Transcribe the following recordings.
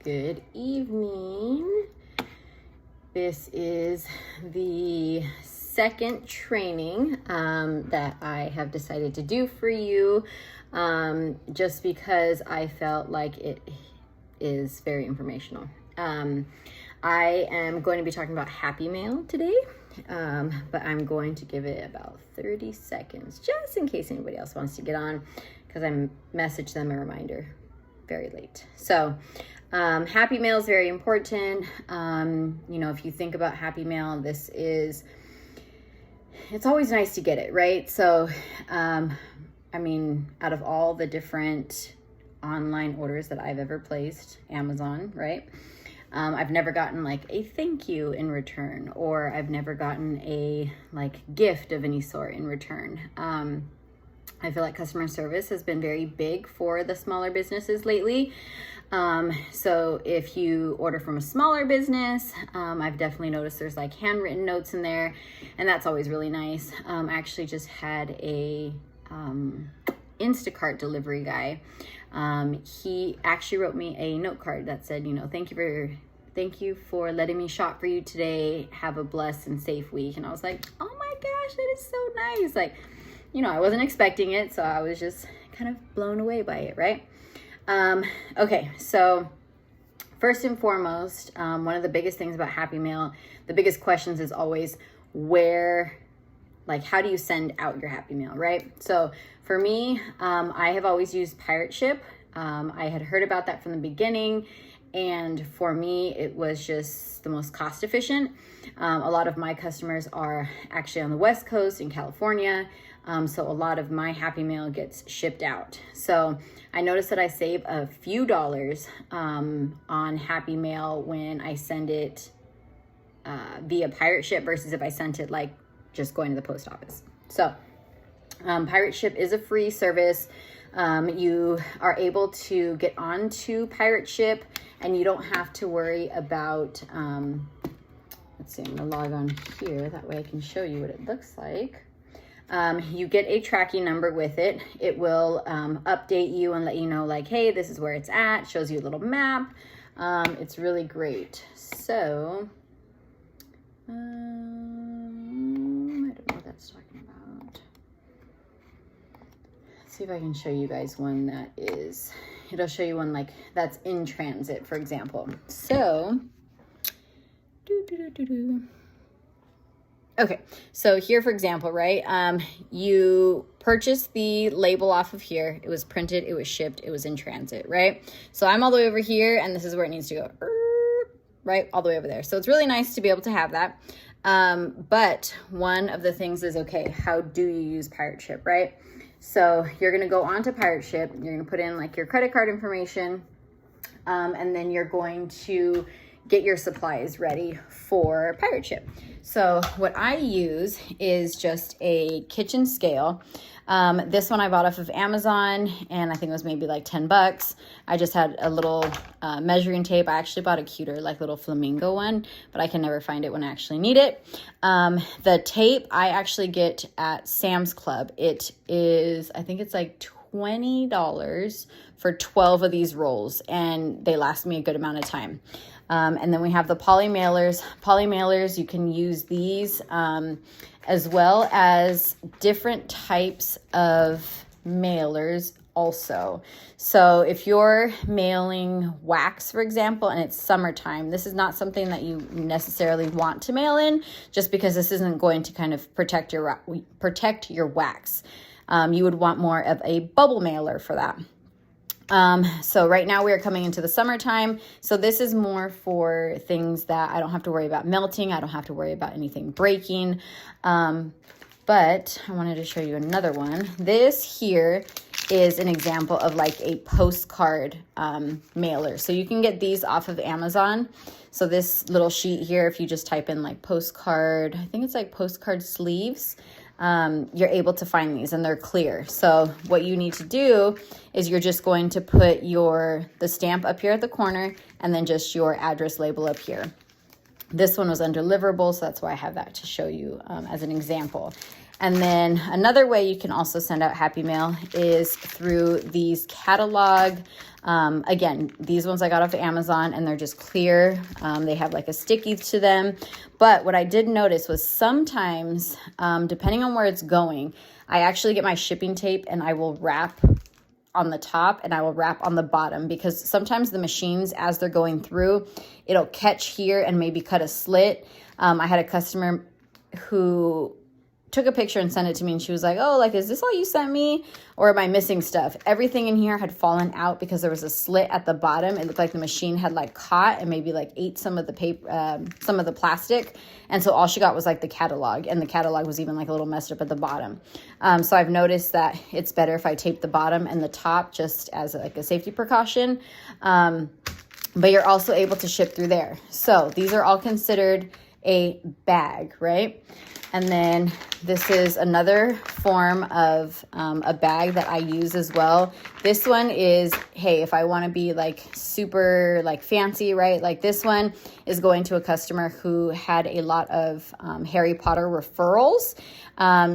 Good evening. This is the second training that I have decided to do for you just because I felt like it is very informational. I am going to be talking about Happy Mail today, but I'm going to give it about 30 seconds just in case anybody else wants to get on because I messaged them a reminder very late. So Happy Mail is very important. If you think about Happy Mail, it's always nice to get it, right? So, out of all the different online orders that I've ever placed, Amazon, right? I've never gotten like a thank you in return, or I've never gotten a gift of any sort in return. I feel like customer service has been very big for the smaller businesses lately. So if you order from a smaller business, I've definitely noticed there's handwritten notes in there, and that's always really nice. I actually just had a Instacart delivery guy. He actually wrote me a note card that said, thank you for letting me shop for you today. Have a blessed and safe week. And I was like, oh my gosh, that is so nice. I wasn't expecting it, so I was just kind of blown away by it, right? Okay, so first and foremost, one of the biggest things about Happy Mail, the biggest questions is always how do you send out your Happy Mail, right? So for me, I have always used Pirate Ship. I had heard about that from the beginning, and for me, it was just the most cost efficient. A lot of my customers are actually on the West Coast in California. So a lot of my Happy Mail gets shipped out. So I noticed that I save a few dollars on Happy Mail when I send it via Pirate Ship versus if I sent it just going to the post office. So Pirate Ship is a free service. You are able to get onto Pirate Ship and you don't have to worry about, let's see, I'm gonna log on here. That way I can show you what it looks like. You get a tracking number with it. It will update you and let you know hey, this is where it's at. Shows you a little map. It's really great. So, I don't know what that's talking about. Let's see if I can show you guys one that is, it'll show you one that's in transit, for example. So, okay, so here, for example, right, you purchased the label off of here. It was printed, it was shipped, it was in transit, right? So I'm all the way over here, and this is where it needs to go, right, all the way over there. So it's really nice to be able to have that. But one of the things is, okay, how do you use Pirate Ship, right? So you're going to go onto Pirate Ship, you're going to put in your credit card information, and then you're going to get your supplies ready for Pirate Ship. So what I use is just a kitchen scale. This one I bought off of Amazon, and I think it was maybe $10. I just had a little measuring tape. I actually bought a cuter, little flamingo one, but I can never find it when I actually need it. The tape I actually get at Sam's Club. It is, I think it's $20 for 12 of these rolls, and they last me a good amount of time. And then we have the poly mailers. Poly mailers, you can use these as well as different types of mailers also. So if you're mailing wax, for example, and it's summertime, this is not something that you necessarily want to mail in just because this isn't going to kind of protect your wax. You would want more of a bubble mailer for that. So right now we are coming into the summertime. So this is more for things that I don't have to worry about melting. I don't have to worry about anything breaking. But I wanted to show you another one. This here is an example of a postcard mailer. So you can get these off of Amazon. So this little sheet here, if you just type in postcard, I think it's postcard sleeves. You're able to find these and they're clear. So what you need to do is you're just going to put the stamp up here at the corner and then just your address label up here. This one was undeliverable, so that's why I have that to show you as an example. And then another way you can also send out Happy Mail is through these catalog. Again, these ones I got off of Amazon, and they're just clear. They have like a sticky to them. But what I did notice was sometimes, depending on where it's going, I actually get my shipping tape and I will wrap on the top and I will wrap on the bottom, because sometimes the machines, as they're going through, it'll catch here and maybe cut a slit. I had a customer who took a picture and sent it to me, and she was like, oh, like, is this all you sent me, or am I missing stuff? Everything in here had fallen out because there was a slit at the bottom. It looked like the machine had like caught and maybe like ate some of the paper, some of the plastic. And so all she got was like the catalog, and the catalog was even like a little messed up at the bottom. So I've noticed that it's better if I tape the bottom and the top just as like a safety precaution. But you're also able to ship through there. So these are all considered a bag, right? And then this is another form of a bag that I use as well. This one is, hey, if I want to be like super like fancy, right? Like this one is going to a customer who had a lot of Harry Potter referrals.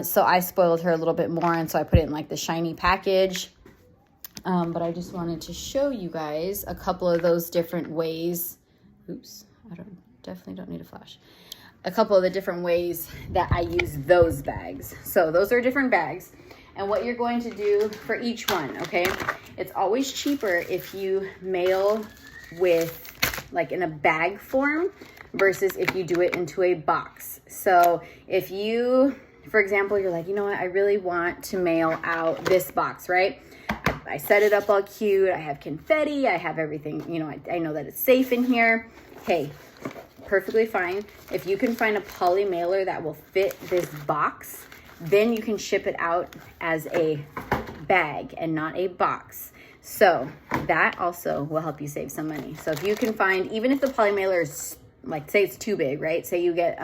So I spoiled her a little bit more, and so I put it in like the shiny package. But I just wanted to show you guys a couple of those different ways. Oops, definitely don't need a flash. A couple of the different ways that I use those bags. So those are different bags. And what you're going to do for each one, okay? It's always cheaper if you mail with like in a bag form versus if you do it into a box. So if you, for example, you're like, you know what, I really want to mail out this box, right? I set it up all cute. I have confetti. I have everything, you know, I know that it's safe in here. Hey, perfectly fine. If you can find a poly mailer that will fit this box, then you can ship it out as a bag and not a box. So that also will help you save some money. So if you can find, even if the poly mailer is like, say it's too big, right? Say you get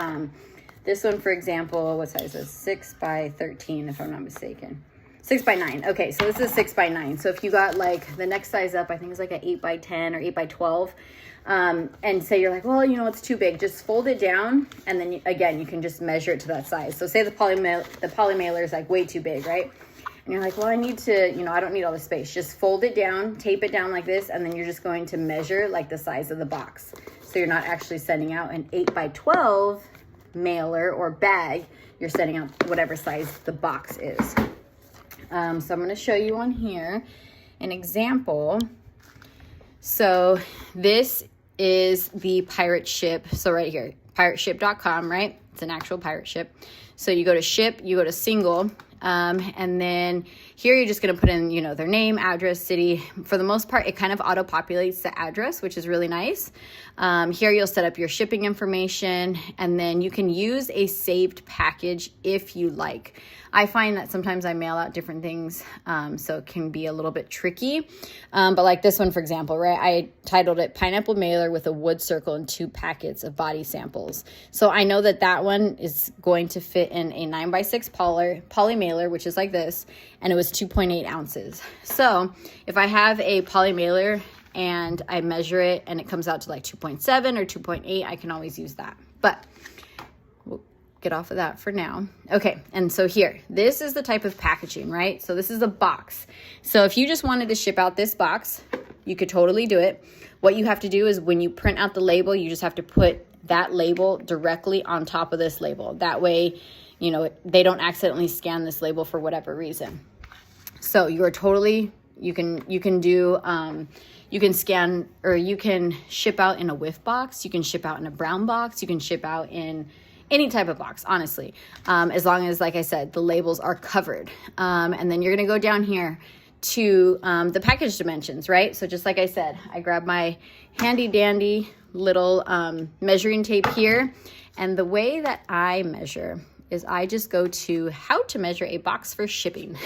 this one, for example, what size is this? 6 by 13, if I'm not mistaken. 6 by 9. Okay, so this is 6 by 9. So if you got like the next size up, I think it's like an 8 by 10 or 8 by 12. And say you're like, well, you know, it's too big. Just fold it down, and then again, you can just measure it to that size. So say the poly mailer is like way too big, right? And you're like, well, I need to, you know, I don't need all the space. Just fold it down, tape it down like this, and then you're just going to measure like the size of the box. So you're not actually sending out an 8 by 12 mailer or bag. You're sending out whatever size the box is. So I'm going to show you on here an example. So this is the pirate ship. So right here, pirateship.com, right? It's an actual pirate ship. So you go to ship, you go to single, and then here you're just going to put in, you know, their name, address, city. For the most part, it kind of auto-populates the address, which is really nice. Here you'll set up your shipping information, and then you can use a saved package if you like. I find that sometimes I mail out different things, so it can be a little bit tricky. But like this one, for example, right? I titled it Pineapple Mailer with a Wood Circle and 2 packets of body samples. So I know that that one is going to fit in a 9x6 poly mailer, which is like this, and it was 2.8 ounces. So if I have a poly mailer and I measure it and it comes out to like 2.7 or 2.8, I can always use that. But we'll get off of that for now. Okay, and so here, this is the type of packaging, right? So this is a box. So if you just wanted to ship out this box, you could totally do it. What you have to do is when you print out the label, you just have to put that label directly on top of this label. That way, you know, they don't accidentally scan this label for whatever reason. So you're totally, you can do, you can scan, or you can ship out in a whiff box. You can ship out in a brown box. You can ship out in any type of box, honestly. As long as, like I said, the labels are covered. And then you're going to go down here to the package dimensions, right? So just like I said, I grab my handy dandy little measuring tape here. And the way that I measure is I just go to how to measure a box for shipping.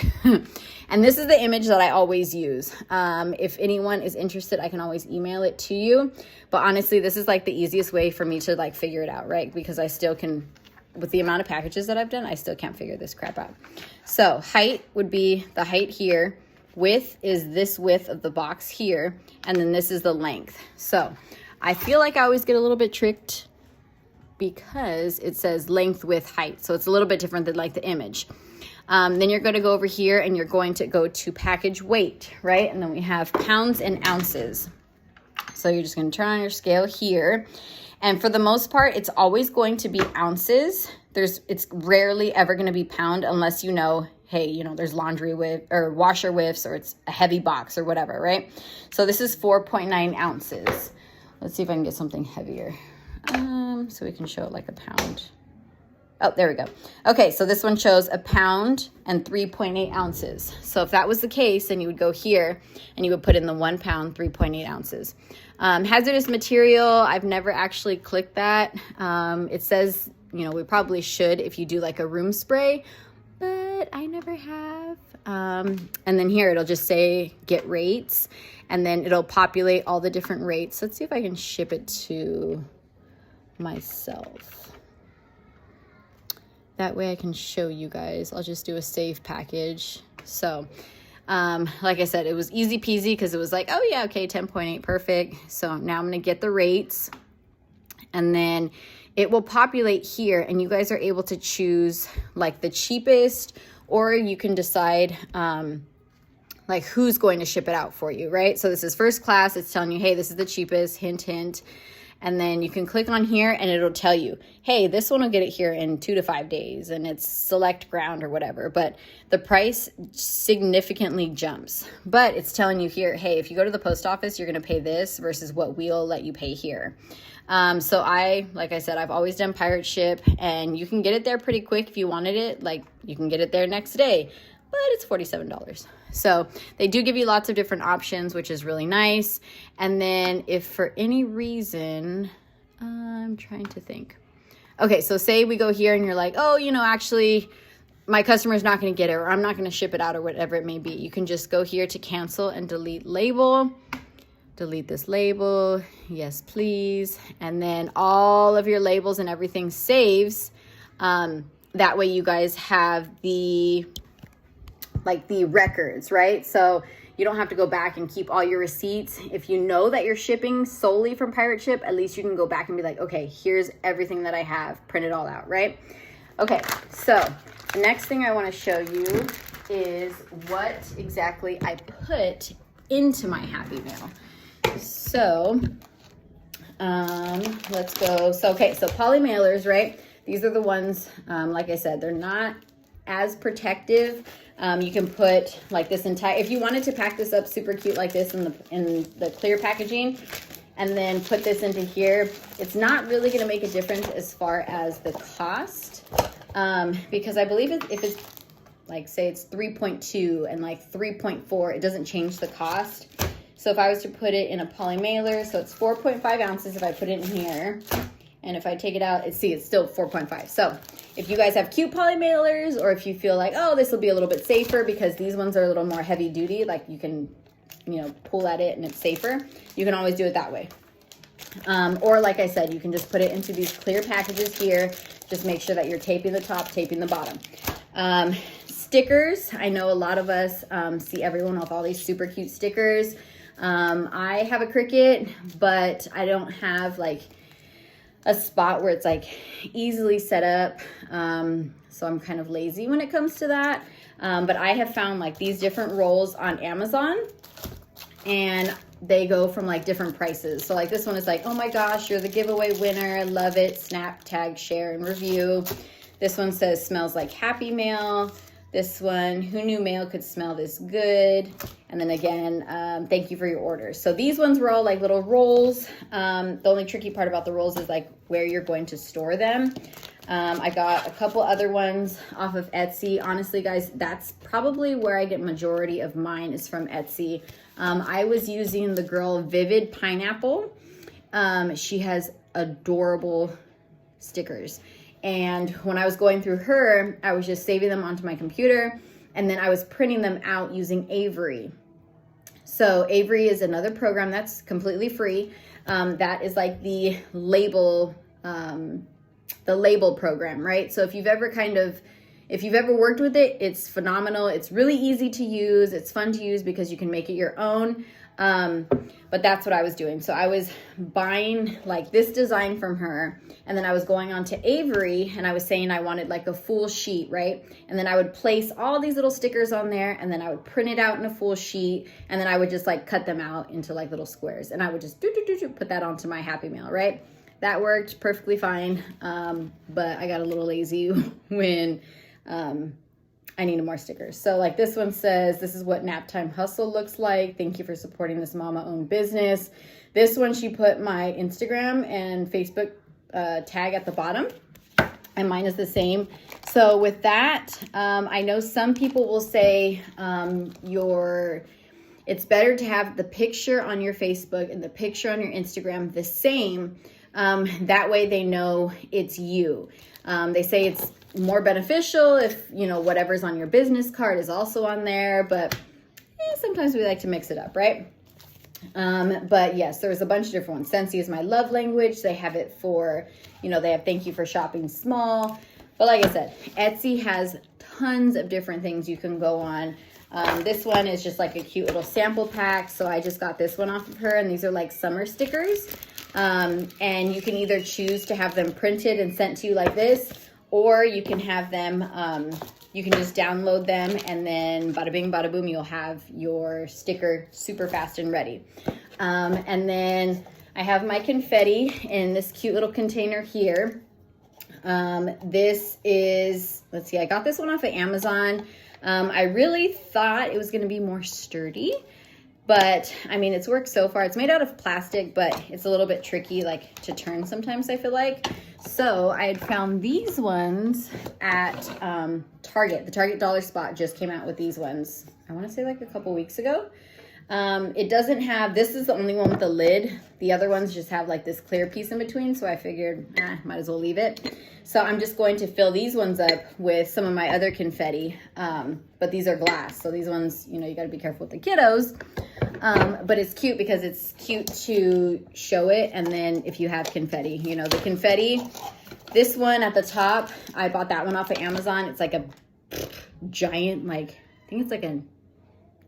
And this is the image that I always use. If anyone is interested, I can always email it to you. But honestly, this is like the easiest way for me to like figure it out, right? Because I still can, with the amount of packages that I've done, I still can't figure this crap out. So height would be the height here. Width is this width of the box here. And then this is the length. So I feel like I always get a little bit tricked because it says length, width, height. So it's a little bit different than like the image. Then you're going to go over here and you're going to go to package weight, right? And then we have pounds and ounces. So you're just going to turn on your scale here. And for the most part, it's always going to be ounces. It's rarely ever going to be pound unless you know, hey, you know, there's laundry whiff or washer whiffs, or it's a heavy box or whatever, right? So this is 4.9 ounces. Let's see if I can get something heavier. So we can show it like a pound. Oh, there we go. Okay, so this one shows a pound and 3.8 ounces. So if that was the case, then you would go here and you would put in the 1 pound, 3.8 ounces. Hazardous material, I've never actually clicked that. It says, you know, we probably should if you do like a room spray, but I never have. And then here it'll just say get rates, and then it'll populate all the different rates. Let's see if I can ship it to myself. That way I can show you guys. I'll just do a save package. So, like I said, it was easy peasy because it was like, oh yeah, okay, 10.8, perfect. So now I'm gonna get the rates, and then it will populate here, and you guys are able to choose like the cheapest, or you can decide like who's going to ship it out for you, right? So this is first class. It's telling you, hey, this is the cheapest, hint, hint. And then you can click on here and it'll tell you, hey, this one will get it here in 2 to 5 days, and it's select ground or whatever. But the price significantly jumps. But it's telling you here, hey, if you go to the post office, you're going to pay this versus what we'll let you pay here. So like I said, I've always done pirate ship, and you can get it there pretty quick if you wanted it. Like you can get it there next day, but it's $47. So they do give you lots of different options, which is really nice. And then if for any reason, I'm trying to think. Okay, so say we go here and you're like, oh, you know, actually my customer's not going to get it, or I'm not going to ship it out, or whatever it may be. You can just go here to cancel and delete label. Delete this label. Yes, please. And then all of your labels and everything saves. That way you guys have the records, right? So you don't have to go back and keep all your receipts. If you know that you're shipping solely from pirate ship, at least you can go back and be like, okay, here's everything that I have, print it all out, right? Okay, so the next thing I want to show you is what exactly I put into my Happy Mail. So let's go. So poly mailers, right? These are the ones, like I said, they're not as protective. You can put like this entire, if you wanted to pack this up super cute like this in the clear packaging, and then put this into here, it's not really going to make a difference as far as the cost, because I believe if it's like, say it's 3.2 and like 3.4, it doesn't change the cost. So if I was to put it in a poly mailer, so it's 4.5 ounces if I put it in here, and if I take it out, it's still 4.5. So if you guys have cute poly mailers, or if you feel like, oh, this will be a little bit safer because these ones are a little more heavy duty, like you can, you know, pull at it and it's safer, you can always do it that way. Or like I said, you can just put it into these clear packages here. Just make sure that you're taping the top, taping the bottom. Stickers. I know a lot of us see everyone with all these super cute stickers. I have a Cricut, but I don't have like a spot where it's like easily set up. So I'm kind of lazy when it comes to that. But I have found like these different rolls on Amazon, and they go from like different prices. So like this one is like, oh my gosh, you're the giveaway winner. I love it. Snap, tag, share, and review. This one says smells like Happy Mail. This one, who knew mail could smell this good? And then again, thank you for your order. So these ones were all like little rolls. The only tricky part about the rolls is like where you're going to store them. I got a couple other ones off of Etsy. Honestly, guys, that's probably where I get majority of mine is from Etsy. I was using the girl Vivid Pineapple. She has adorable stickers. And when I was going through her, I was just saving them onto my computer, and then I was printing them out using Avery. So Avery is another program that's completely free. That is like the label program, right? So if you've ever worked with it, it's phenomenal. It's really easy to use. It's fun to use because you can make it your own. But that's what I was doing. So I was buying like this design from her, and then I was going on to Avery and I was saying I wanted like a full sheet, right? And then I would place all these little stickers on there, and then I would print it out in a full sheet, and then I would just like cut them out into like little squares, and I would just put that onto my Happy Mail, right? That worked perfectly fine. But I got a little lazy when I needed more stickers. So like this one says, this is what nap time hustle looks like. Thank you for supporting this mama-owned business. This one, she put my Instagram and Facebook tag at the bottom, and mine is the same. So with that, I know some people will say it's better to have the picture on your Facebook and the picture on your Instagram the same. That way they know it's you. They say it's more beneficial if, you know, whatever's on your business card is also on there, but sometimes we like to mix it up, right? But yes, there's a bunch of different ones. Scentsy is my love language. They have it for, you know, they have thank you for shopping small. But like I said, Etsy has tons of different things you can go on. This one is just like a cute little sample pack. So I just got this one off of her, and these are like summer stickers. And you can either choose to have them printed and sent to you like this, or you can have them, you can just download them, and then bada bing, bada boom, you'll have your sticker super fast and ready. And then I have my confetti in this cute little container here. This is, let's see, I got this one off of Amazon. I really thought it was going to be more sturdy, but I mean, it's worked so far. It's made out of plastic, but it's a little bit tricky, like to turn sometimes, I feel like. So I had found these ones at Target. The Target Dollar Spot just came out with these ones, I want to say like a couple weeks ago. It doesn't have, this is the only one with the lid. The other ones just have like this clear piece in between. So I figured, might as well leave it. So I'm just going to fill these ones up with some of my other confetti. But these are glass. So these ones, you know, you got to be careful with the kiddos. But it's cute because it's cute to show it. And then if you have confetti, you know, the confetti, this one at the top, I bought that one off of Amazon. It's like a giant, like, I think it's like a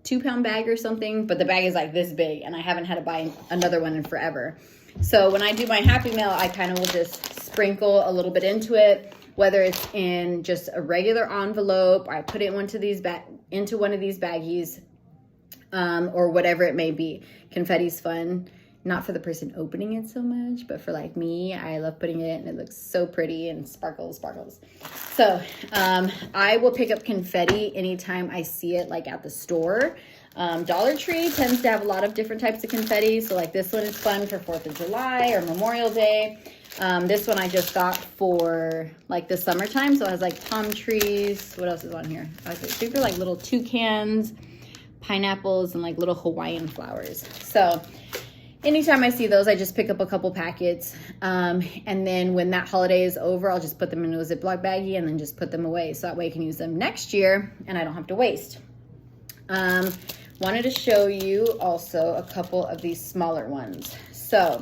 2-pound bag or something, but the bag is like this big, and I haven't had to buy another one in forever. So when I do my Happy Mail, I kind of will just sprinkle a little bit into it, whether it's in just a regular envelope, or I put it into one of these baggies, or whatever it may be. Confetti's fun, not for the person opening it so much, but for like me, I love putting it, and it looks so pretty and sparkles. So I will pick up confetti anytime I see it, like at the store. Dollar Tree tends to have a lot of different types of confetti. So like this one is fun for 4th of July or Memorial Day. This one I just got for like the summertime. So it has like palm trees. What else is on here? I think they're like little toucans, pineapples, and like little Hawaiian flowers. So anytime I see those, I just pick up a couple packets. And then when that holiday is over, I'll just put them into a Ziploc baggie and then just put them away. So that way I can use them next year and I don't have to waste. Wanted to show you also a couple of these smaller ones. So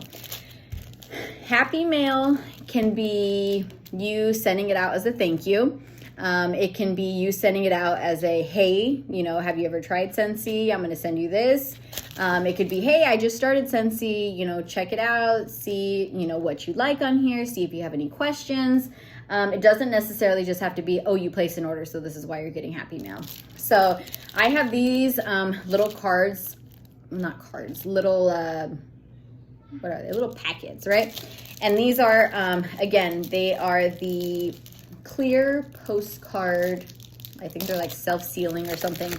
Happy Mail can be you sending it out as a thank you. It can be you sending it out as a, hey, you know, have you ever tried Scentsy? I'm going to send you this. It could be, hey, I just started Scentsy, you know, check it out, see, you know, what you like on here, see if you have any questions. It doesn't necessarily just have to be, oh, you placed an order, so this is why you're getting Happy Mail. So I have these little cards, not cards, little, what are they? Little packets, right? And these are, again, they are the clear postcard. I think they're like self-sealing or something.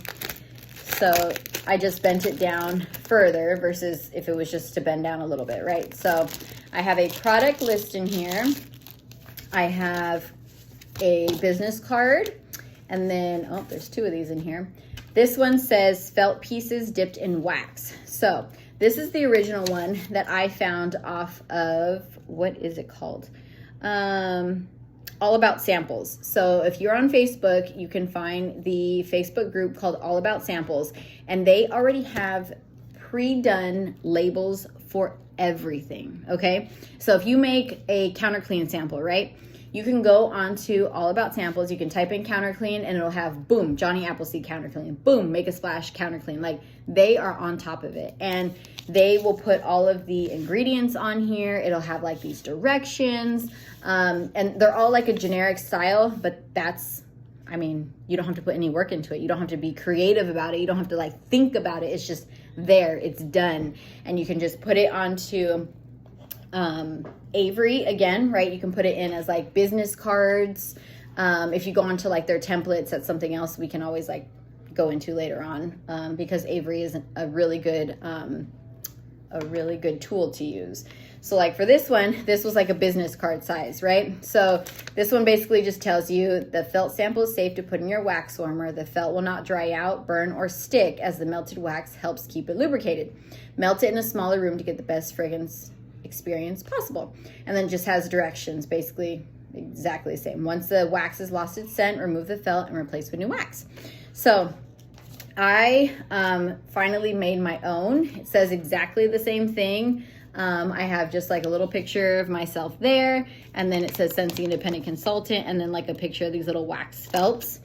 So I just bent it down further versus if it was just to bend down a little bit, right? So I have a product list in here. I have a business card, and then, oh, there's 2 of these in here. This one says felt pieces dipped in wax. So this is the original one that I found off of, what is it called? All About Samples. So if you're on Facebook, you can find the Facebook group called All About Samples, and they already have pre-done labels for everything, okay? So if you make a counter clean sample, right? you can go onto All About Samples. You can type in counter clean and it'll have, boom, Johnny Appleseed counter clean, boom, Make a Splash counter clean. Like, they are on top of it. And they will put all of the ingredients on here. It'll have like these directions. And they're all like a generic style, but that's, I mean, you don't have to put any work into it. You don't have to be creative about it. You don't have to like think about it. It's just there, it's done. And you can just put it onto Avery again, right? You can put it in as like business cards. If you go onto like their templates, that's something else we can always like go into later on, because Avery is a really good tool to use. So like for this one, this was like a business card size, right? So this one basically just tells you the felt sample is safe to put in your wax warmer. The felt will not dry out, burn, or stick as the melted wax helps keep it lubricated. Melt it in a smaller room to get the best fragrance experience possible. And then just has directions, basically exactly the same. Once the wax has lost its scent, remove the felt and replace with new wax. So I finally made my own. It says exactly the same thing. I have just like a little picture of myself there, and then it says Scentsy Independent Consultant, and then like a picture of these little wax felts.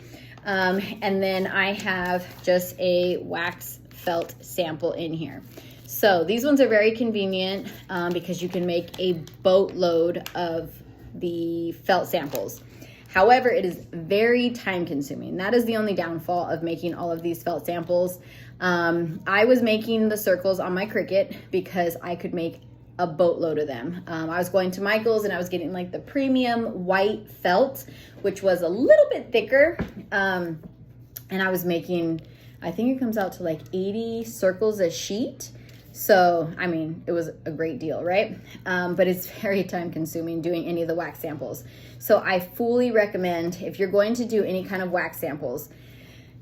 And then I have just a wax felt sample in here. So these ones are very convenient because you can make a boatload of the felt samples. However, it is very time consuming. That is the only downfall of making all of these felt samples. I was making the circles on my Cricut because I could make a boatload of them. I was going to Michael's and I was getting like the premium white felt, which was a little bit thicker. And I was making, I think it comes out to like 80 circles a sheet. So, I mean, it was a great deal, right? But it's very time consuming doing any of the wax samples. So I fully recommend, if you're going to do any kind of wax samples,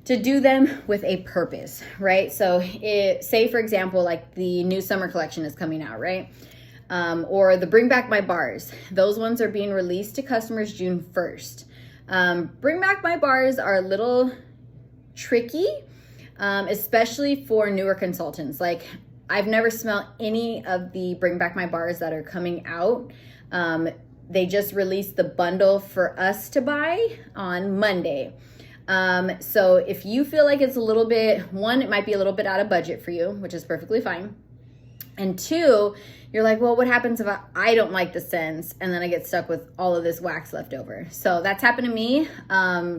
to do them with a purpose, right? So say for example, like the new summer collection is coming out, right? Or the Bring Back My Bars. Those ones are being released to customers June 1st. Bring Back My Bars are a little tricky, especially for newer consultants. Like, I've never smelled any of the Bring Back My Bars that are coming out. They just released the bundle for us to buy on Monday. So if you feel like it's a little bit, one, it might be a little bit out of budget for you, which is perfectly fine. And two, you're like, well, what happens if I don't like the scents and then I get stuck with all of this wax left over? So that's happened to me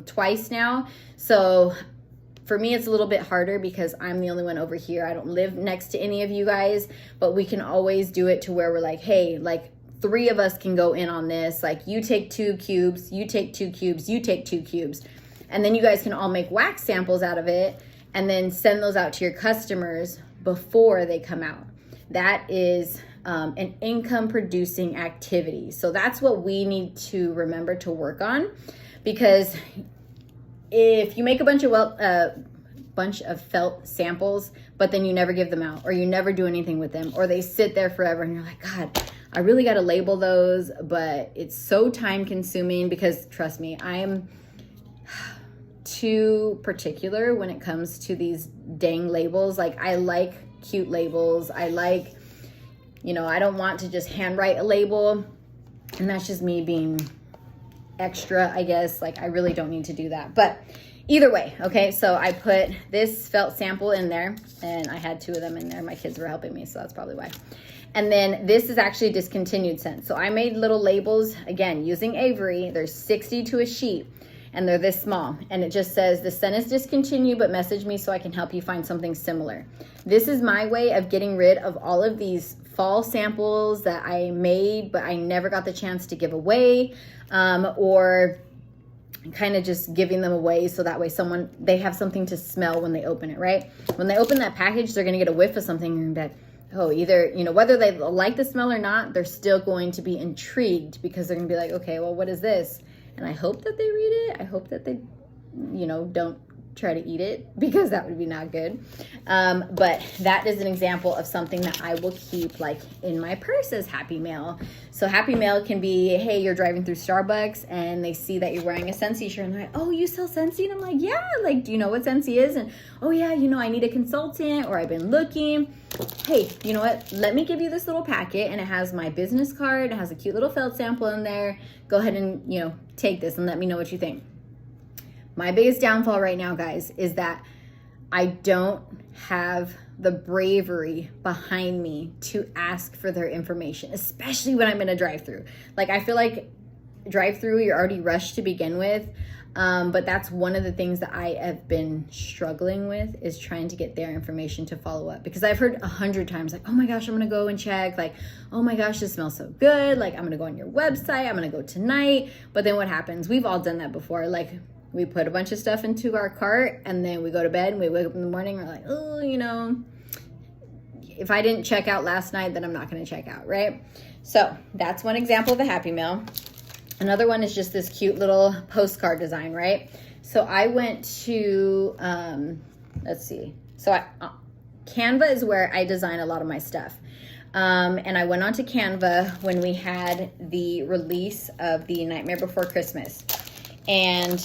twice now. So for me, it's a little bit harder because I'm the only one over here. I don't live next to any of you guys, but we can always do it to where we're like, hey, like 3 of us can go in on this. Like, you take 2 cubes, you take 2 cubes, you take 2 cubes. And then you guys can all make wax samples out of it and then send those out to your customers before they come out. That is an income producing activity. So that's what we need to remember to work on, because if you make a bunch of felt samples, but then you never give them out or you never do anything with them, or they sit there forever and you're like, God, I really got to label those, but it's so time consuming because trust me, I am too particular when it comes to these dang labels. Like, I like cute labels. I like, I don't want to just handwrite a label, and that's just me being extra, I guess. Like, I really don't need to do that. But either way, okay, so I put this felt sample in there, and I had 2 of them in there. My kids were helping me, so that's probably why. And then this is actually a discontinued scent. So I made little labels, again, using Avery. There's 60 to a sheet, and they're this small. And it just says, the scent is discontinued, but message me so I can help you find something similar. This is my way of getting rid of all of these fall samples that I made, but I never got the chance to give away, or kind of just giving them away so that way they have something to smell when they open it, right? When they open that package, they're going to get a whiff of something and be like, oh, either, whether they like the smell or not, they're still going to be intrigued because they're going to be like, okay, well, what is this? And I hope that they read it. I hope that they, don't try to eat it because that would be not good. But that is an example of something that I will keep like in my purse as Happy Mail. So Happy Mail can be, hey, you're driving through Starbucks and they see that you're wearing a Scentsy shirt and they're like, oh, you sell Scentsy? And I'm like, yeah, like, do you know what Scentsy is? And oh yeah, you know, I need a consultant, or I've been looking. Hey, you know what? Let me give you this little packet, and it has my business card. It has a cute little felt sample in there. Go ahead and, you know, take this and let me know what you think. My biggest downfall right now, guys, is that I don't have the bravery behind me to ask for their information, especially when I'm in a drive-through. Like, I feel like drive-through, you're already rushed to begin with. But that's one of the things that I have been struggling with, is trying to get their information to follow up. Because I've heard 100 times, like, oh my gosh, I'm going to go and check. Like, oh my gosh, this smells so good. Like, I'm going to go on your website. I'm going to go tonight. But then what happens? We've all done that before. Like, we put a bunch of stuff into our cart and then we go to bed and we wake up in the morning. We're like, oh, you know, if I didn't check out last night, then I'm not going to check out, right? So that's one example of a Happy Mail. Another one is just this cute little postcard design, right? So I went to, let's see. So Canva is where I design a lot of my stuff. And I went onto Canva when we had the release of the Nightmare Before Christmas. And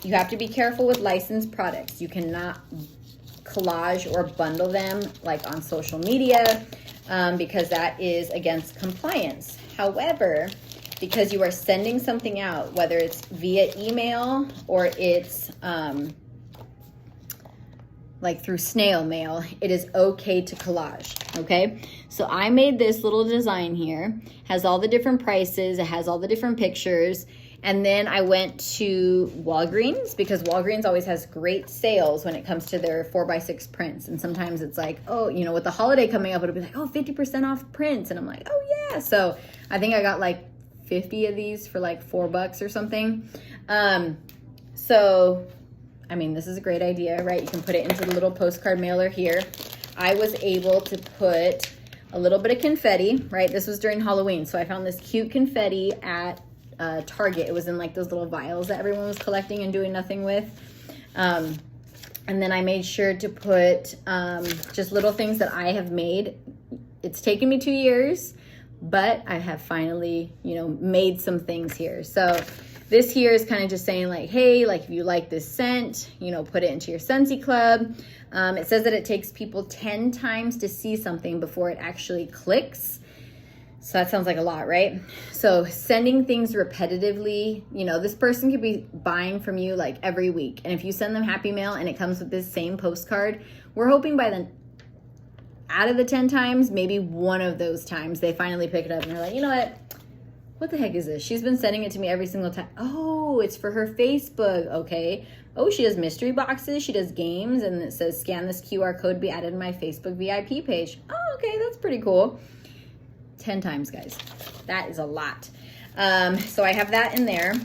you have to be careful with licensed products. You cannot collage or bundle them like on social media, because that is against compliance. However, because you are sending something out, whether it's via email or it's like through snail mail, it is okay to collage, okay? So I made this little design here, has all the different prices, it has all the different pictures, and then I went to Walgreens, because Walgreens always has great sales when it comes to their 4x6 prints. And sometimes it's like, oh, you know, with the holiday coming up, it'll be like, oh, 50% off prints. And I'm like, oh yeah. So I think I got like 50 of these for like $4 or something. So, I mean, this is a great idea, right? You can put it into the little postcard mailer here. I was able to put a little bit of confetti, right? This was during Halloween. So I found this cute confetti at Target. It was in like those little vials that everyone was collecting and doing nothing with. And then I made sure to put just little things that I have made. It's taken me 2 years, but I have finally, you know, made some things here. So this here is kind of just saying like, hey, like if you like this scent, you know, put it into your Scentsy Club. It says that it takes people 10 times to see something before it actually clicks. So that sounds like a lot, right? So sending things repetitively, you know, this person could be buying from you like every week. And if you send them Happy Mail and it comes with this same postcard, we're hoping by then, out of the 10 times, maybe one of those times they finally pick it up and they're like, you know what the heck is this? She's been sending it to me every single time. Oh, it's for her Facebook. Okay. Oh, she does mystery boxes. She does games, and it says scan this QR code, be added to my Facebook VIP page. Oh, okay. That's pretty cool. 10 times, guys. That is a lot. So I have that in there.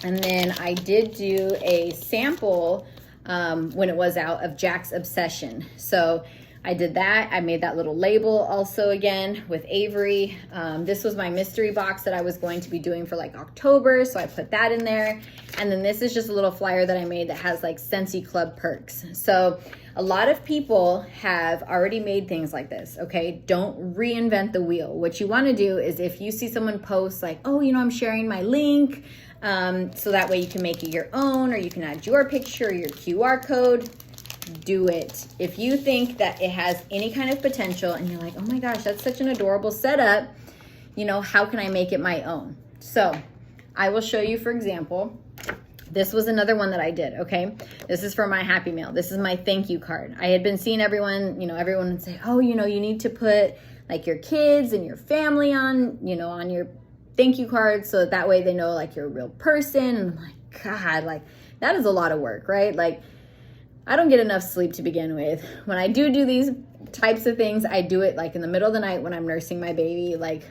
And then I did do a sample when it was out of Jack's Obsession. So I did that. I made that little label also again with Avery. This was my mystery box that I was going to be doing for like October. So I put that in there. And then this is just a little flyer that I made that has like Scentsy Club perks. So a lot of people have already made things like this, okay? Don't reinvent the wheel. What you want to do is if you see someone post like, oh, you know, I'm sharing my link, so that way you can make it your own, or you can add your picture or your QR code, do it. If you think that it has any kind of potential and you're like, oh my gosh, that's such an adorable setup, you know, how can I make it my own? So I will show you, for example, this was another one that I did, okay? This is for my Happy Mail. This is my thank you card. I had been seeing everyone, you know, everyone would say, oh, you know, you need to put like your kids and your family on, you know, on your thank you card, so that way they know like you're a real person. And I'm like, God, like that is a lot of work, right? Like I don't get enough sleep to begin with. When I do these types of things, I do it like in the middle of the night when I'm nursing my baby. Like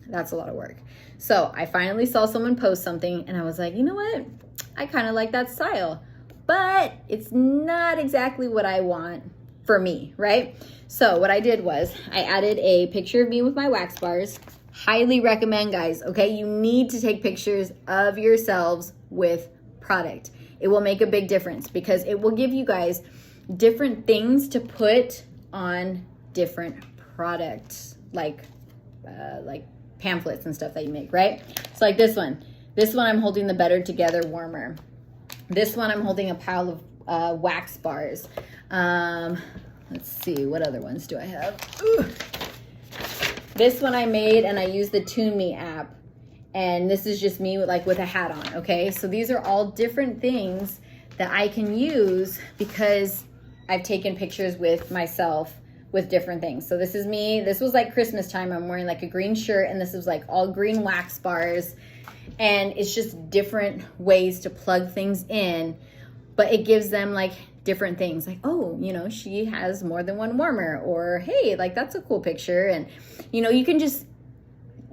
that's a lot of work. So I finally saw someone post something and I was like, you know what? I kind of like that style, but it's not exactly what I want for me, right? So what I did was I added a picture of me with my wax bars. Highly recommend, guys, okay? You need to take pictures of yourselves with product. It will make a big difference because it will give you guys different things to put on different products, like pamphlets and stuff that you make, right? So like this one I'm holding the Better Together warmer. This one I'm holding a pile of wax bars. Let's see, what other ones do I have? Ooh. This one I made and I used the Tune Me app. And this is just me with a hat on, okay? So these are all different things that I can use because I've taken pictures with myself with different things. So this is me. This was like Christmas time. I'm wearing like a green shirt and this is like all green wax bars. And it's just different ways to plug things in, but it gives them like different things like, oh, you know, she has more than one warmer, or hey, like that's a cool picture. And, you know, you can just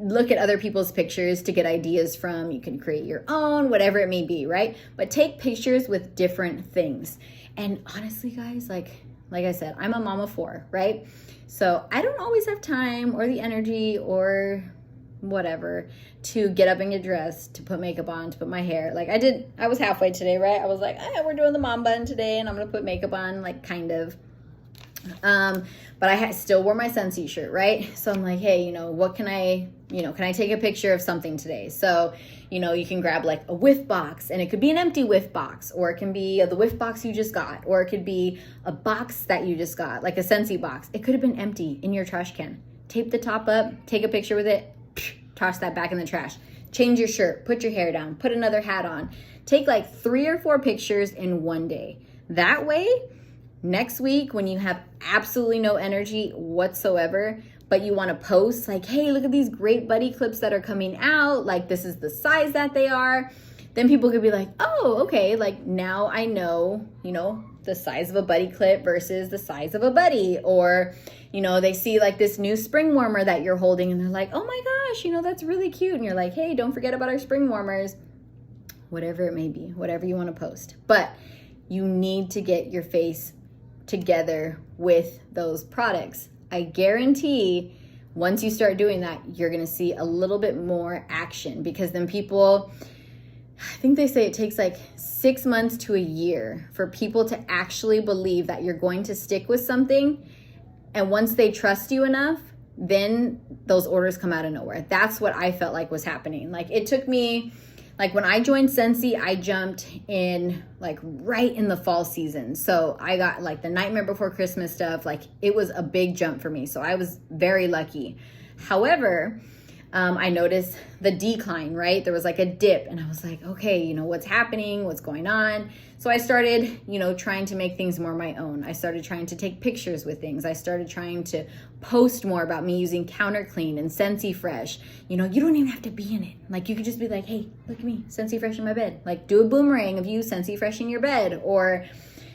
look at other people's pictures to get ideas from. You can create your own, whatever it may be, right? But take pictures with different things. And honestly, guys, like I said, I'm a mom of 4, right? So I don't always have time or the energy or whatever to get up and get dressed, to put makeup on, to put my hair. Like I was halfway today, right? I was like, we're doing the mom bun today and I'm gonna put makeup on, like kind of. But I still wore my Scentsy shirt, right? So I'm like, hey, you know, what can I take a picture of something today? So, you know, you can grab like a whiff box, and it could be an empty whiff box, or it can be the whiff box you just got, or it could be a box that you just got, like a Scentsy box. It could have been empty in your trash can. Tape the top up, take a picture with it, toss that back in the trash. Change your shirt, put your hair down, put another hat on. Take like 3 or 4 pictures in one day. That way, next week, when you have absolutely no energy whatsoever, but you want to post like, hey, look at these great buddy clips that are coming out. Like, this is the size that they are. Then people could be like, oh, okay. Like, now I know, you know, the size of a buddy clip versus the size of a buddy. Or, you know, they see like this new spring warmer that you're holding and they're like, oh my gosh, you know, that's really cute. And you're like, hey, don't forget about our spring warmers. Whatever it may be, whatever you want to post. But you need to get your face together with those products. I guarantee once you start doing that, you're going to see a little bit more action, because then people, I think they say it takes like 6 months to a year for people to actually believe that you're going to stick with something. And once they trust you enough, then those orders come out of nowhere. That's what I felt like was happening. Like it took me, like when I joined Scentsy, I jumped in like right in the fall season. So I got like the Nightmare Before Christmas stuff. Like it was a big jump for me. So I was very lucky. However, I noticed the decline, right? There was like a dip and I was like, okay, you know, what's happening? What's going on? So I started, you know, trying to make things more my own. I started trying to take pictures with things. I started trying to post more about me using Counter Clean and Scentsy Fresh. You know, you don't even have to be in it. Like you could just be like, hey, look at me, Scentsy Fresh in my bed. Like do a boomerang of you Scentsy Fresh in your bed. Or,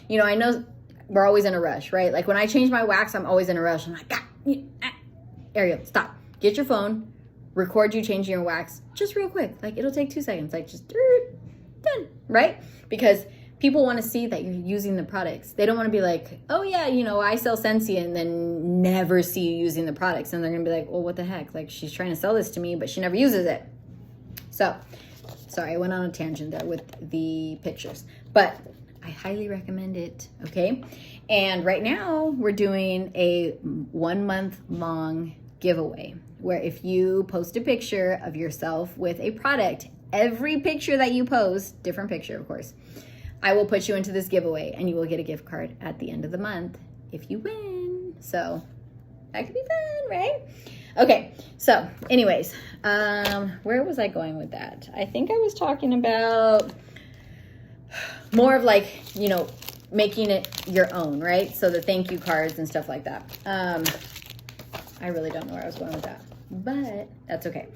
you know, I know we're always in a rush, right? Like when I change my wax, I'm always in a rush. I'm like, Ariel, stop. Get your phone. Record you changing your wax just real quick. Like it'll take 2 seconds, like just done, right? Because people want to see that you're using the products. They don't want to be like, oh yeah, you know, I sell Scentsy, and then never see you using the products. And they're going to be like, well, what the heck? Like she's trying to sell this to me, but she never uses it. So, sorry, I went on a tangent there with the pictures, but I highly recommend it, okay? And right now we're doing a 1 month long giveaway, where if you post a picture of yourself with a product, every picture that you post, different picture of course, I will put you into this giveaway and you will get a gift card at the end of the month if you win. So that could be fun, right? Okay, so anyways, where was I going with that? I think I was talking about more of like, you know, making it your own, right? So the thank you cards and stuff like that. I really don't know where I was going with that, but that's okay.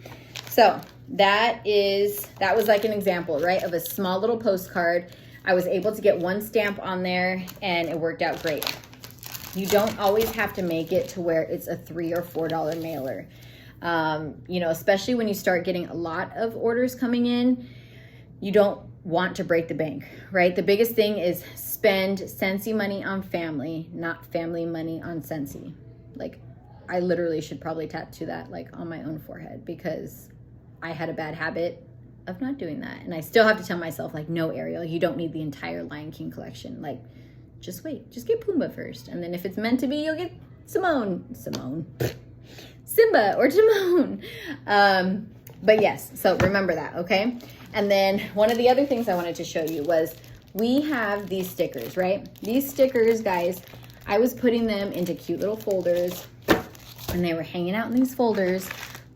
So that was like an example, right, of a small little postcard. I was able to get 1 stamp on there and it worked out great. You don't always have to make it to where it's a $3 or $4 mailer. You know, especially when you start getting a lot of orders coming in, you don't want to break the bank, right? The biggest thing is spend Scentsy money on family, not family money on Scentsy. Like, I literally should probably tattoo that like on my own forehead, because I had a bad habit of not doing that. And I still have to tell myself, like, no, Ariel, you don't need the entire Lion King collection. Like, just wait. Just get Pumbaa first. And then if it's meant to be, you'll get Simba or Timon. But yes, so remember that, okay? And then one of the other things I wanted to show you was we have these stickers, right? These stickers, guys, I was putting them into cute little folders and they were hanging out in these folders.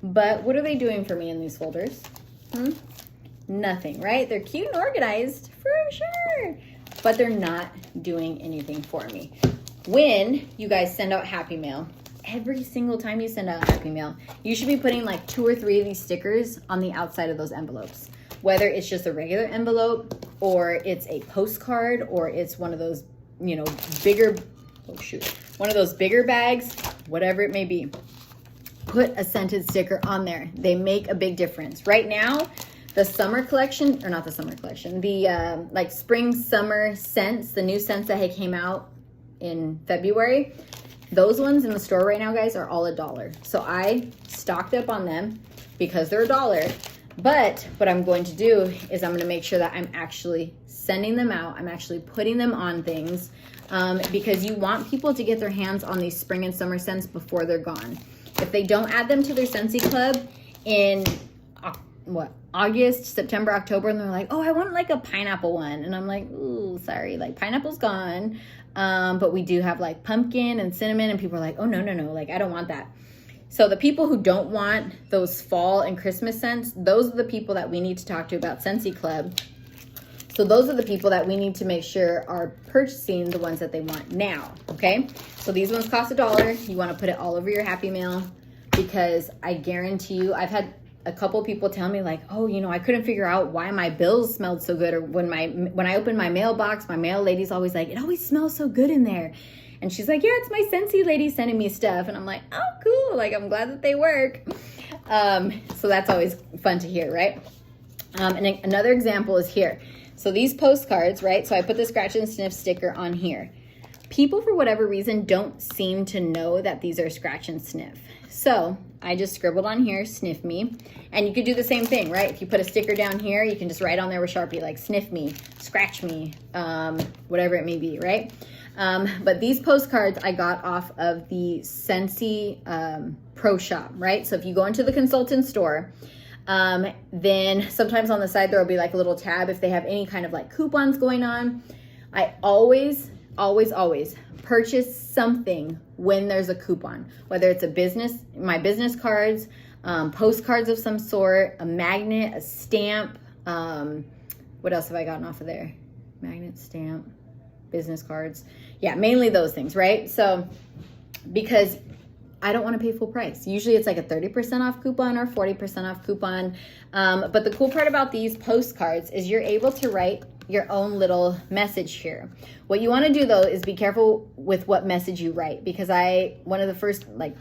But what are they doing for me in these folders? Nothing, right? They're cute and organized for sure, but they're not doing anything for me. When you guys send out Happy Mail, every single time you send out Happy Mail, you should be putting like 2 or 3 of these stickers on the outside of those envelopes. Whether it's just a regular envelope or it's a postcard or it's one of those, you know, bigger, one of those bigger bags, whatever it may be. Put a scented sticker on there. They make a big difference. Right now, the summer collection, or not the summer collection, the like spring, summer scents, the new scents that came out in February, those ones in the store right now, guys, are all $1. So I stocked up on them because they're $1. But what I'm going to do is I'm going to make sure that I'm actually sending them out. I'm actually putting them on things because you want people to get their hands on these spring and summer scents before they're gone. If they don't add them to their Scentsy Club in August, September, October, and they're like, oh, I want like a pineapple one. And I'm like, ooh, sorry, like pineapple's gone. But we do have like pumpkin and cinnamon, and people are like, oh, no, like I don't want that. So the people who don't want those fall and Christmas scents, those are the people that we need to talk to about Scentsy Club. So those are the people that we need to make sure are purchasing the ones that they want now, okay? So these ones cost $1. You want to put it all over your Happy Mail because I guarantee you, I've had a couple people tell me like, oh, you know, I couldn't figure out why my bills smelled so good, or when I opened my mailbox, my mail lady's always like, it always smells so good in there. And she's like, yeah, it's my Scentsy lady sending me stuff. And I'm like, oh, cool. Like, I'm glad that they work. So that's always fun to hear, right? And another example is here. So these postcards, right? So I put the scratch and sniff sticker on here. People, for whatever reason, don't seem to know that these are scratch and sniff. So I just scribbled on here, sniff me. And you could do the same thing, right? If you put a sticker down here, you can just write on there with Sharpie, like sniff me, scratch me, whatever it may be, right? But these postcards I got off of the Scentsy Pro Shop, right? So if you go into the consultant store, then sometimes on the side there will be like a little tab if they have any kind of like coupons going on. I always purchase something when there's a coupon, whether it's my business cards, postcards of some sort, a magnet, a stamp. What else have I gotten off of there? Magnet, stamp, business cards. Yeah, mainly those things, right? So because I don't want to pay full price. Usually it's like a 30% off coupon or 40% off coupon. But the cool part about these postcards is you're able to write your own little message here. What you want to do though is be careful with what message you write, because one of the first, like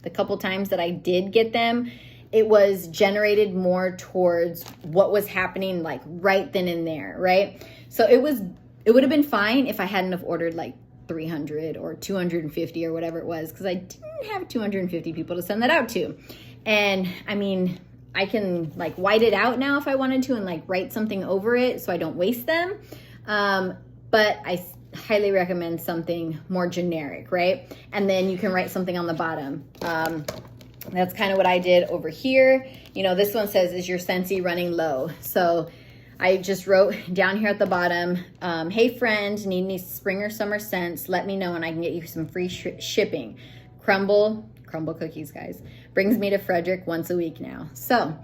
the couple times that I did get them, it was generated more towards what was happening like right then and there, right? So it would have been fine if I hadn't have ordered like 300 or 250 or whatever it was, because I didn't have 250 people to send that out to. And I mean, I can like white it out now if I wanted to and like write something over it so I don't waste them. But I highly recommend something more generic, right? And then you can write something on the bottom. That's kind of what I did over here. You know, this one says, is your Scentsy running low? So I just wrote down here at the bottom, hey friend, need any spring or summer scents? Let me know and I can get you some free shipping. Crumble cookies, guys. Brings me to Frederick once a week now. So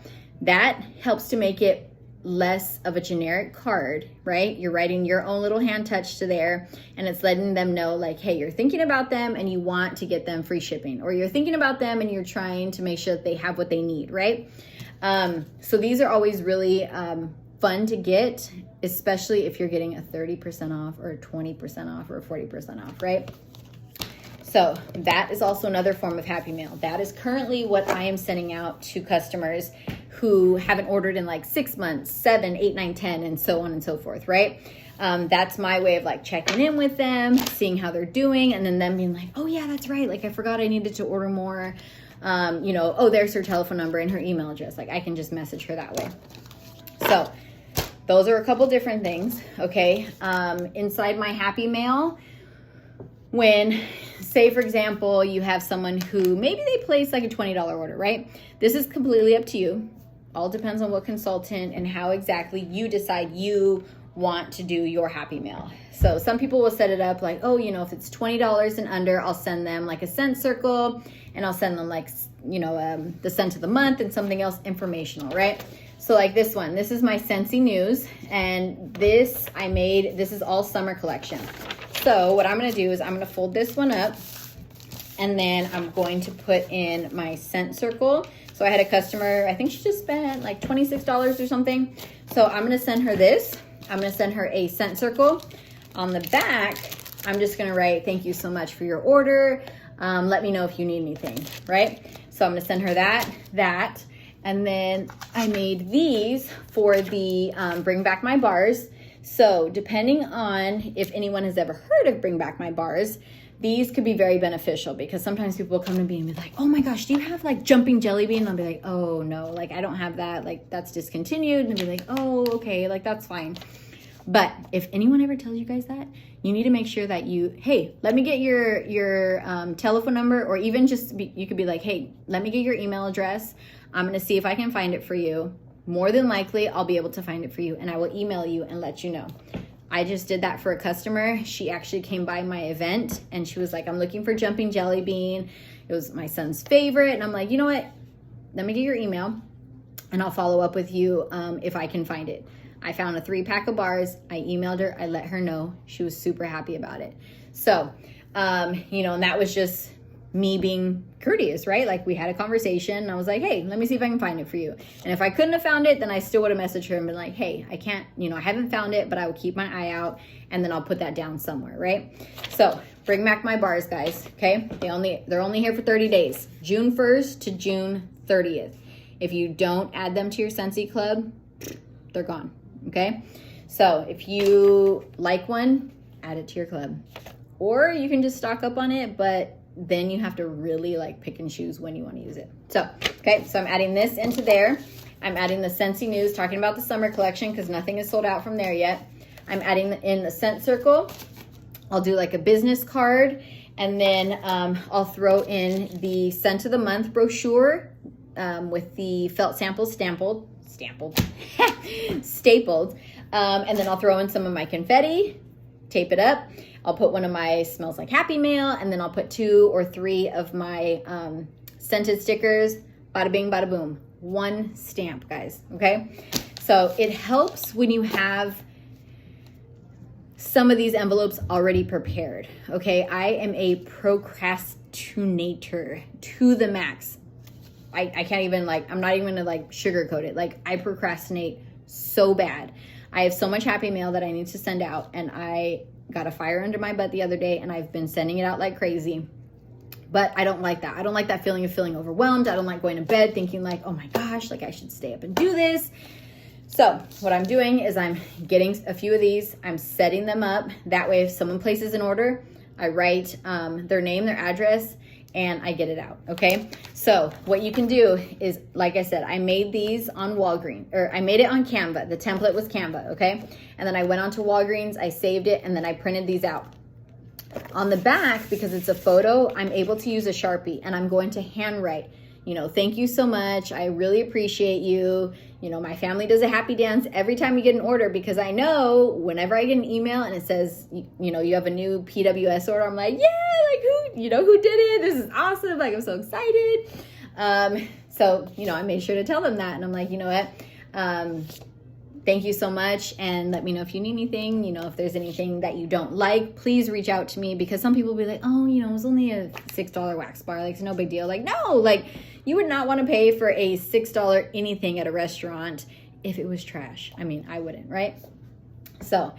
that helps to make it less of a generic card, right? You're writing your own little hand touch to there, and it's letting them know like, hey, you're thinking about them and you want to get them free shipping, or you're thinking about them and you're trying to make sure that they have what they need, right? So these are always really fun to get, especially if you're getting a 30% off or a 20% off or a 40% off, right? So that is also another form of Happy Mail. That is currently what I am sending out to customers who haven't ordered in like 6 months, 7, 8, 9, 10, and so on and so forth, right? That's my way of like checking in with them, seeing how they're doing, and then them being like, oh yeah, that's right. Like I forgot I needed to order more. You know, oh, there's her telephone number and her email address. Like I can just message her that way. So those are a couple different things, okay? Inside my happy mail, when, say for example, you have someone who maybe they place like a $20 order, right? This is completely up to you. All depends on what consultant and how exactly you decide you want to do your happy mail. So some people will set it up like, oh, you know, if it's $20 and under, I'll send them like a cent circle, and I'll send them like, you know, the cent of the month and something else informational, right? So like this one, this is my Scentsy News, and this I made, this is all summer collection. So what I'm gonna do is I'm gonna fold this one up, and then I'm going to put in my scent circle. So I had a customer, I think she just spent like $26 or something. So I'm gonna send her this. I'm gonna send her a scent circle. On the back, I'm just gonna write, thank you so much for your order. Let me know if you need anything, right? So I'm gonna send her that. And then I made these for the Bring Back My Bars. So depending on if anyone has ever heard of Bring Back My Bars, these could be very beneficial, because sometimes people come to me and be like, oh my gosh, do you have like jumping jelly bean? And I'll be like, oh no, like I don't have that, like that's discontinued. And be like, oh, okay, like that's fine. But if anyone ever tells you guys that, you need to make sure that hey, let me get your telephone number, or even just you could be like, hey, let me get your email address. I'm gonna see if I can find it for you. More than likely, I'll be able to find it for you, and I will email you and let you know. I just did that for a customer. She actually came by my event, and she was like, I'm looking for jumping jelly bean. It was my son's favorite. And I'm like, you know what? Let me get your email, and I'll follow up with you if I can find it. I found a 3-pack of bars. I emailed her. I let her know. She was super happy about it. So, you know, and that was just me being courteous, right? Like we had a conversation, and I was like, hey, let me see if I can find it for you. And if I couldn't have found it, then I still would have messaged her and been like, hey, I can't, you know, I haven't found it, but I will keep my eye out, and then I'll put that down somewhere, right? So Bring Back My Bars, guys, okay? They're only here for 30 days, June 1st to June 30th. If you don't add them to your Scentsy Club, they're gone, okay? So if you like one, add it to your club. Or you can just stock up on it, but then you have to really like pick and choose when you want to use it. So, okay, so I'm adding this into there. I'm adding the Scentsy News, talking about the summer collection, because nothing is sold out from there yet. I'm adding in the scent circle. I'll do like a business card, and then I'll throw in the scent of the month brochure with the felt samples stapled, and then I'll throw in some of my confetti, tape it up. I'll put one of my Smells Like Happy Mail, and then I'll put 2 or 3 of my scented stickers. Bada bing, bada boom. 1 stamp, guys, okay? So it helps when you have some of these envelopes already prepared, okay? I am a procrastinator to the max. I can't even I'm not even gonna sugarcoat it. Like I procrastinate so bad. I have so much happy mail that I need to send out, and I got a fire under my butt the other day, and I've been sending it out like crazy. But I don't like that. I don't like that feeling of feeling overwhelmed. I don't like going to bed thinking like, oh my gosh, like I should stay up and do this. So what I'm doing is I'm getting a few of these. I'm setting them up. That way, if someone places an order, I write their name, their address, and I get it out, okay? So what you can do is, like I said, I made these on Walgreens, or I made it on Canva. The template was Canva, okay? And then I went onto Walgreens, I saved it, and then I printed these out. On the back, because it's a photo, I'm able to use a Sharpie, and I'm going to handwrite, you know, thank you so much. I really appreciate you. You know, my family does a happy dance every time you get an order, because I know whenever I get an email and it says, you know, you have a new PWS order, I'm like, yeah, like who did it? This is awesome. Like, I'm so excited. So, you know, I made sure to tell them that. And I'm like, you know what? Thank you so much, and let me know if you need anything. You know, if there's anything that you don't like, please reach out to me, because some people will be like, oh, you know, it was only a $6 wax bar. Like, it's no big deal. Like, no, like, you would not want to pay for a $6 anything at a restaurant if it was trash. I mean, I wouldn't, right? So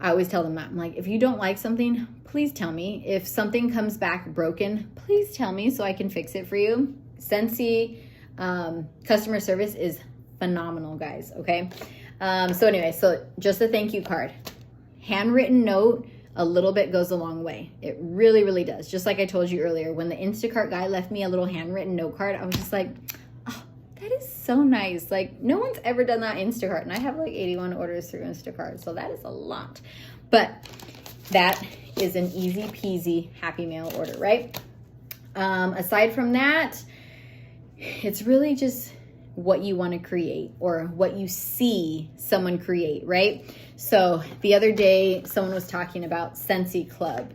I always tell them that. I'm like, if you don't like something, please tell me. If something comes back broken, please tell me so I can fix it for you. Scentsy customer service is phenomenal, guys, okay? So anyway, so just a thank you card. Handwritten note, a little bit goes a long way. It really, really does. Just like I told you earlier, when the Instacart guy left me a little handwritten note card, I was just like, oh, that is so nice. Like, no one's ever done that Instacart, and I have like 81 orders through Instacart, so that is a lot. But that is an easy peasy Happy Mail order, right? Aside from that, it's really just what you want to create or what you see someone create, right? So the other day, someone was talking about Scentsy Club.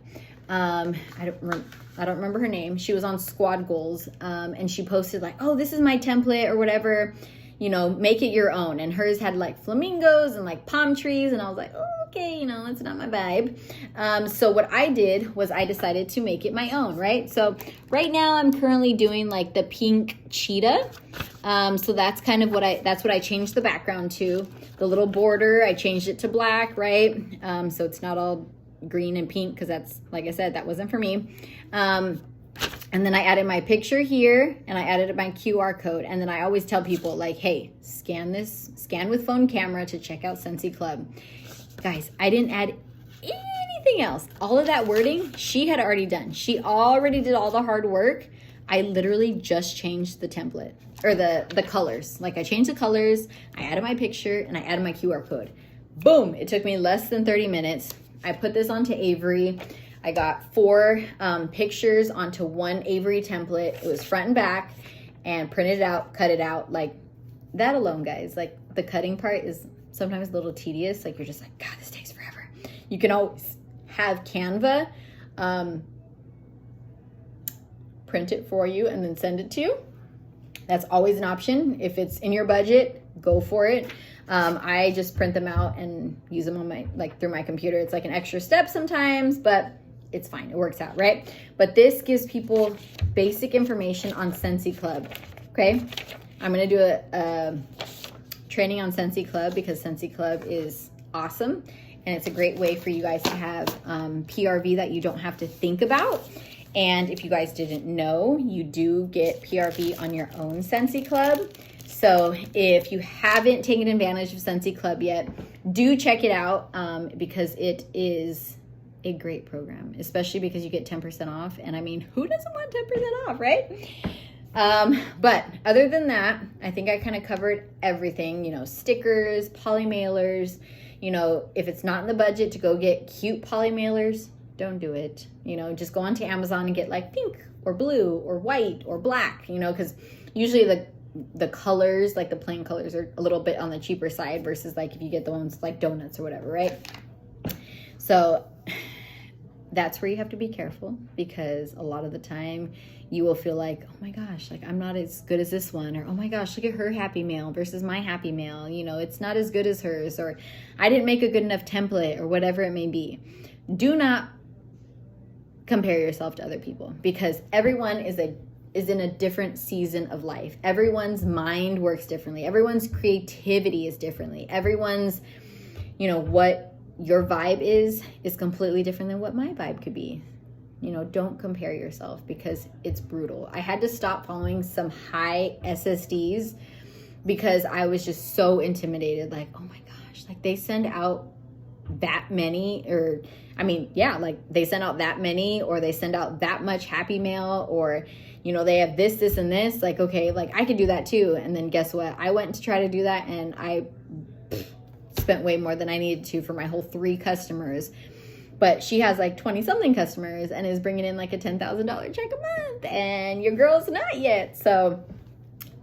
I don't remember her name. She was on Squad Goals, and she posted like, oh, this is my template or whatever, you know, make it your own. And hers had like flamingos and like palm trees. And I was like, oh, okay, you know, that's not my vibe. So what I did was I decided to make it my own, right? So right now I'm currently doing like the pink cheetah. So that's kind of that's what I changed the background to. The little border, I changed it to black, right? So it's not all green and pink, because that's, like I said, that wasn't for me. And then I added my picture here, and I added my QR code. And then I always tell people like, hey, scan with phone camera to check out Scentsy Club. Guys, I didn't add anything else. All of that wording, she had already done. She already did all the hard work. I literally just changed the template or the colors. Like, I changed the colors, I added my picture, and I added my QR code. Boom, it took me less than 30 minutes. I put this onto Avery. I got 4 pictures onto one Avery template. It was front and back, and printed it out, cut it out. Like, that alone, guys, like the cutting part is sometimes a little tedious. Like, you're just like, God, this takes forever. You can always have Canva print it for you and then send it to you. That's always an option. If it's in your budget, go for it. I just print them out and use them on through my computer. It's like an extra step sometimes, but it's fine. It works out, right? But this gives people basic information on Scentsy Club, okay? I'm going to do a training on Scentsy Club, because Scentsy Club is awesome. And it's a great way for you guys to have PRV that you don't have to think about. And if you guys didn't know, you do get PRV on your own Scentsy Club. So if you haven't taken advantage of Scentsy Club yet, do check it out, because it is a great program, especially because you get 10% off. And I mean, who doesn't want 10% off, right? But other than that, I think I kind of covered everything, you know, stickers, poly mailers. You know, if it's not in the budget to go get cute poly mailers, don't do it. You know, just go onto Amazon and get like pink or blue or white or black, you know, because usually the colors, like the plain colors, are a little bit on the cheaper side versus like if you get the ones like donuts or whatever, right? So that's where you have to be careful, because a lot of the time you will feel like, oh my gosh, like I'm not as good as this one, or oh my gosh, look at her Happy Mail versus my Happy Mail, you know, it's not as good as hers, or I didn't make a good enough template, or whatever it may be. Do not compare yourself to other people, because everyone is in a different season of life. Everyone's mind works differently. Everyone's creativity is differently. Everyone's, you know, what your vibe is completely different than what my vibe could be. You know, don't compare yourself, because it's brutal. I had to stop following some high SSDs because I was just so intimidated. Like, oh my gosh, like they send out that many, or I mean, yeah, like they send out that many, or they send out that much Happy Mail, or, you know, they have this, and this. Like, okay, like I could do that too. And then guess what? I went to try to do that, and I spent way more than I needed to for my whole 3 customers. But she has like 20 something customers and is bringing in like a $10,000 check a month, and your girl's not yet. So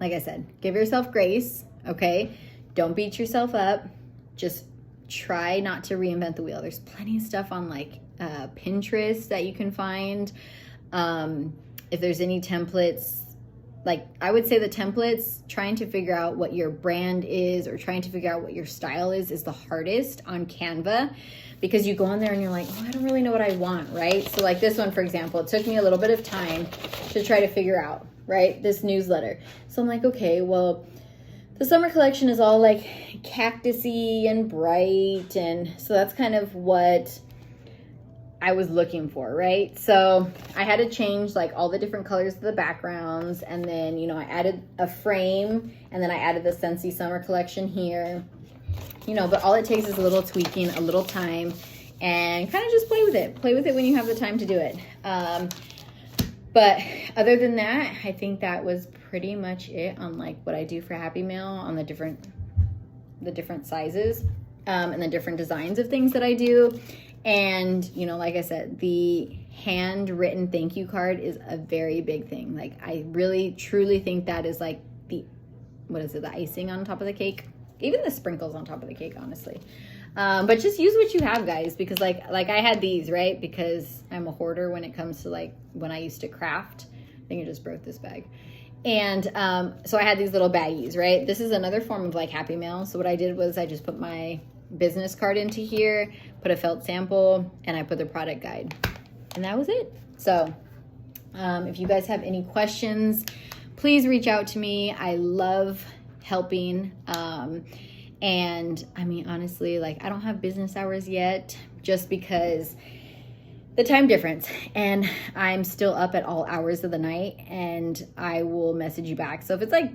like I said, give yourself grace. Okay. Don't beat yourself up. Just try not to reinvent the wheel. There's plenty of stuff on like Pinterest that you can find. If there's any templates, like I would say the templates, trying to figure out what your brand is or trying to figure out what your style is the hardest on Canva, because you go on there and you're like, oh, I don't really know what I want, right? So like this one, for example, it took me a little bit of time to try to figure out, right, this newsletter. So I'm like, okay, well, the summer collection is all like cactusy and bright, and so that's kind of what I was looking for, right? So I had to change like all the different colors of the backgrounds, and then, you know, I added a frame, and then I added the Scentsy summer collection here, you know, but all it takes is a little tweaking, a little time, and kind of just play with it when you have the time to do it. But other than that, I think that was pretty much it on like what I do for Happy Mail on the different sizes and the different designs of things that I do. And, you know, like I said, the handwritten thank you card is a very big thing. Like, I really, truly think that is like the icing on top of the cake. Even the sprinkles on top of the cake, honestly. But just use what you have, guys, because like I had these, right? Because I'm a hoarder when it comes to like when I used to craft. I think I just broke this bag. And so I had these little baggies, right? This is another form of like Happy Mail. So what I did was I just put my business card into here, put a felt sample, and I put the product guide. And that was it. So if you guys have any questions, please reach out to me. I love helping. And I mean, honestly, like I don't have business hours yet just because the time difference, and I'm still up at all hours of the night, and I will message you back. So if it's like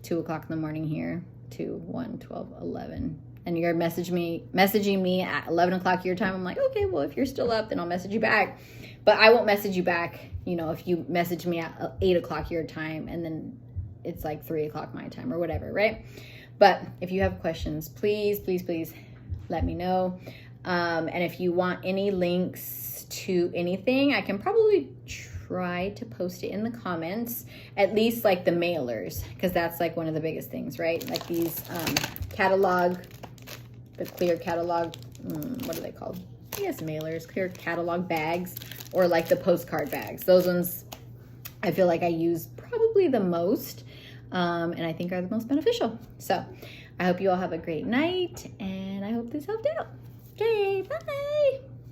2 o'clock in the morning here, 2, 1, 12, 11, and you're messaging me at 11 o'clock your time, I'm like, okay, well, if you're still up, then I'll message you back. But I won't message you back, you know, if you message me at 8 o'clock your time, and then it's like 3 o'clock my time or whatever, right? But if you have questions, please, please, please let me know. And if you want any links to anything, I can probably try to post it in the comments, at least like the mailers, because that's like one of the biggest things, right? Like these catalog, the clear catalog, what are they called? I guess mailers, clear catalog bags, or like the postcard bags. Those ones I feel like I use probably the most, and I think are the most beneficial. So I hope you all have a great night, and I hope this helped out. Okay, bye.